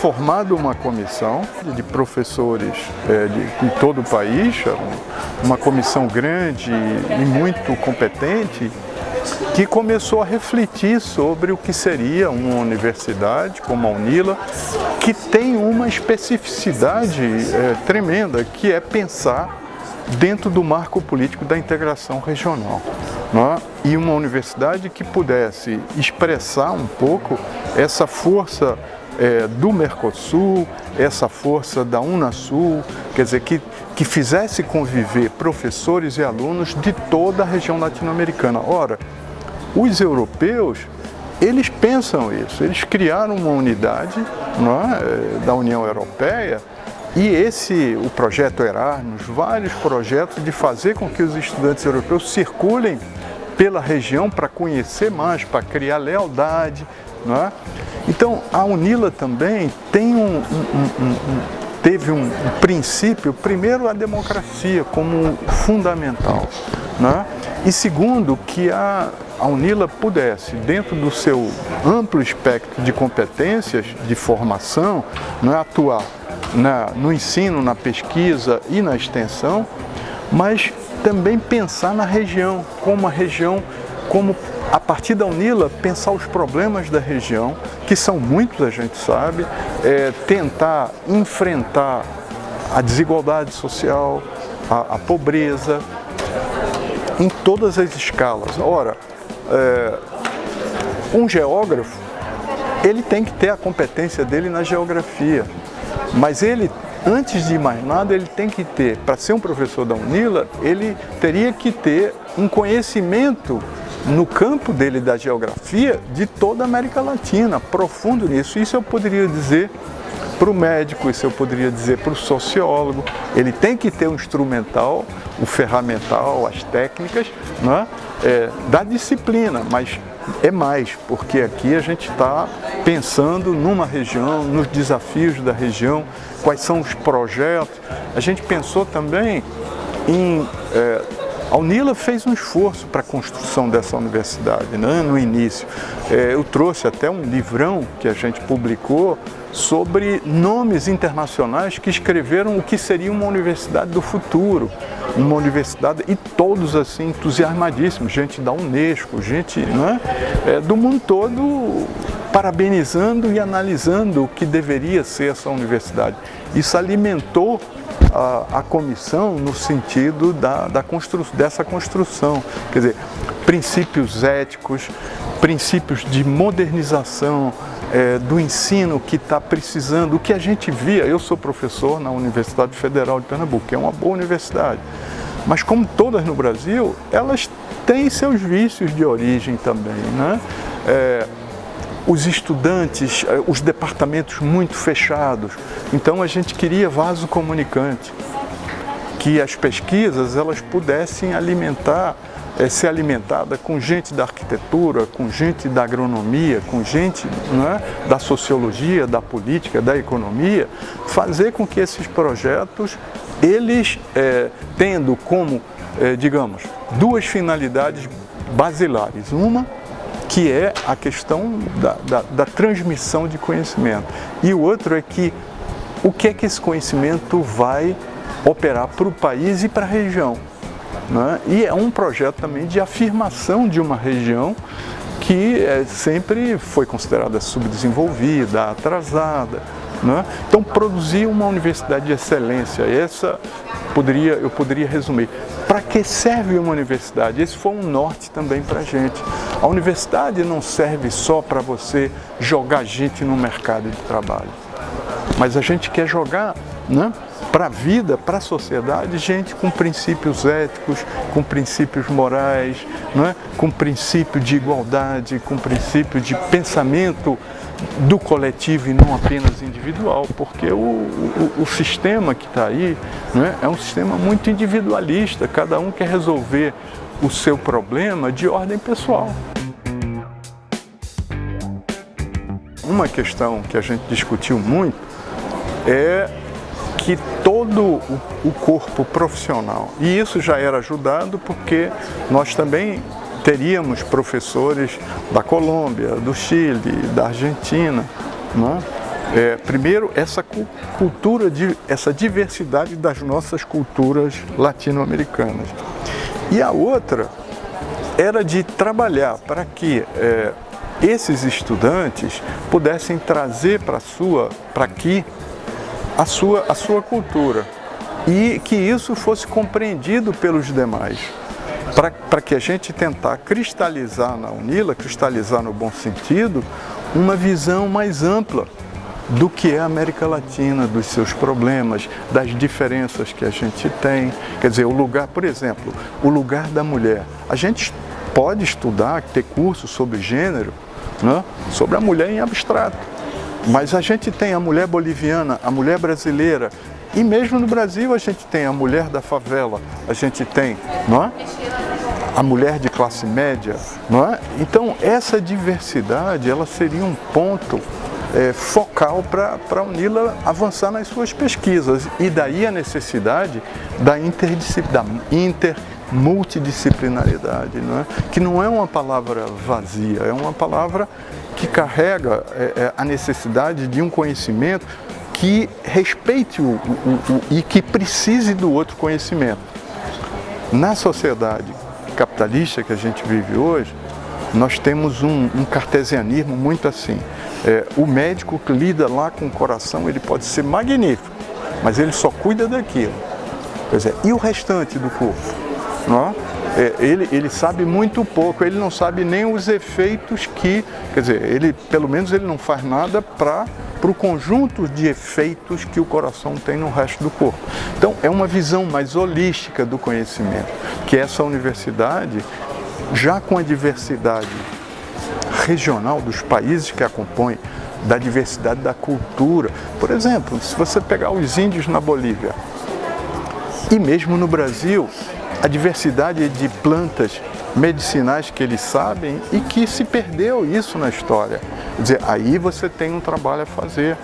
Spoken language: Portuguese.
formada uma comissão de professores de todo o país, uma comissão grande e muito competente, que começou a refletir sobre o que seria uma universidade como a UNILA, que tem uma especificidade tremenda, que é pensar dentro do marco político da integração regional, né? E uma universidade que pudesse expressar um pouco essa força do Mercosul, essa força da Unasul, quer dizer, que fizesse conviver professores e alunos de toda a região latino-americana. Ora, os europeus, eles pensam isso, eles criaram uma unidade, né, da União Europeia, e o projeto Erasmus, vários projetos de fazer com que os estudantes europeus circulem pela região para conhecer mais, para criar lealdade, não é? Então, a UNILA também tem teve um princípio, primeiro, a democracia como fundamental, né? E segundo, que a UNILA pudesse, dentro do seu amplo espectro de competências, de formação, não é, atuar no ensino, na pesquisa e na extensão, mas também pensar na região, como a partir da UNILA, pensar os problemas da região, que são muitos, a gente sabe, tentar enfrentar a desigualdade social, a pobreza, em todas as escalas. Ora, um geógrafo, ele tem que ter a competência dele na geografia, mas ele, antes de mais nada, ele tem que ter, para ser um professor da UNILA, ele teria que ter um conhecimento no campo dele da geografia de toda a América Latina, profundo nisso. Isso eu poderia dizer para o médico, isso eu poderia dizer para o sociólogo. Ele tem que ter o instrumental, o ferramental, as técnicas, né, da disciplina, mas é mais, porque aqui a gente está pensando numa região, nos desafios da região, quais são os projetos. A gente pensou também em... A UNILA fez um esforço para a construção dessa universidade, né, no início. Eu trouxe até um livrão que a gente publicou sobre nomes internacionais que escreveram o que seria uma universidade do futuro, uma universidade, e todos assim entusiasmadíssimos, gente da Unesco, gente, né, do mundo todo, parabenizando e analisando o que deveria ser essa universidade. Isso alimentou a comissão no sentido dessa construção, quer dizer, princípios éticos, princípios de modernização do ensino que está precisando, o que a gente via. Eu sou professor na Universidade Federal de Pernambuco, que é uma boa universidade, mas como todas no Brasil, elas têm seus vícios de origem também, né? Os estudantes, os departamentos muito fechados. Então a gente queria vaso comunicante, que as pesquisas elas pudessem ser alimentada com gente da arquitetura, com gente da agronomia, com gente, né, da sociologia, da política, da economia, fazer com que esses projetos, eles tendo como, digamos, duas finalidades basilares. Uma, que é a questão da transmissão de conhecimento. E o outro é que o que é que esse conhecimento vai operar para o país e para a região, né? E é um projeto também de afirmação de uma região que sempre foi considerada subdesenvolvida, atrasada, né? Então, produzir uma universidade de excelência, eu poderia resumir. Para que serve uma universidade? Esse foi um norte também para a gente. A universidade não serve só para você jogar gente no mercado de trabalho, mas a gente quer jogar, né, para a vida, para a sociedade, gente com princípios éticos, com princípios morais, né, com princípio de igualdade, com princípio de pensamento do coletivo e não apenas individual, porque o sistema que está aí, né, é um sistema muito individualista, cada um quer resolver o seu problema de ordem pessoal. Uma questão que a gente discutiu muito é que todo o corpo profissional, e isso já era ajudado porque nós também teríamos professores da Colômbia, do Chile, da Argentina, né? Primeiro, essa cultura, essa diversidade das nossas culturas latino-americanas. E a outra era de trabalhar para que esses estudantes pudessem trazer para aqui a sua cultura e que isso fosse compreendido pelos demais, para que a gente tentar cristalizar na UNILA, cristalizar no bom sentido, uma visão mais ampla do que é a América Latina, dos seus problemas, das diferenças que a gente tem. Quer dizer, o lugar, por exemplo, o lugar da mulher. A gente pode estudar, ter cursos sobre gênero, né? Sobre a mulher em abstrato, mas a gente tem a mulher boliviana, a mulher brasileira, e mesmo no Brasil a gente tem a mulher da favela, a gente tem, não é? A mulher de classe média, não é? Então essa diversidade, ela seria um ponto focal para a UNILA avançar nas suas pesquisas, e daí a necessidade da intermultidisciplinaridade, não é? Que não é uma palavra vazia, é uma palavra que carrega a necessidade de um conhecimento que respeite e que precise do outro conhecimento. Na sociedade capitalista que a gente vive hoje, nós temos um cartesianismo muito assim. O médico que lida lá com o coração, ele pode ser magnífico, mas ele só cuida daquilo. Quer dizer, e o restante do corpo? Não? Ele sabe muito pouco, ele não sabe nem os efeitos que... Quer dizer, pelo menos ele não faz nada para o conjunto de efeitos que o coração tem no resto do corpo. Então, é uma visão mais holística do conhecimento, que essa universidade, já com a diversidade regional dos países que a compõem, da diversidade da cultura. Por exemplo, se você pegar os índios na Bolívia, e mesmo no Brasil, a diversidade de plantas medicinais que eles sabem e que se perdeu isso na história. Quer dizer, aí você tem um trabalho a fazer.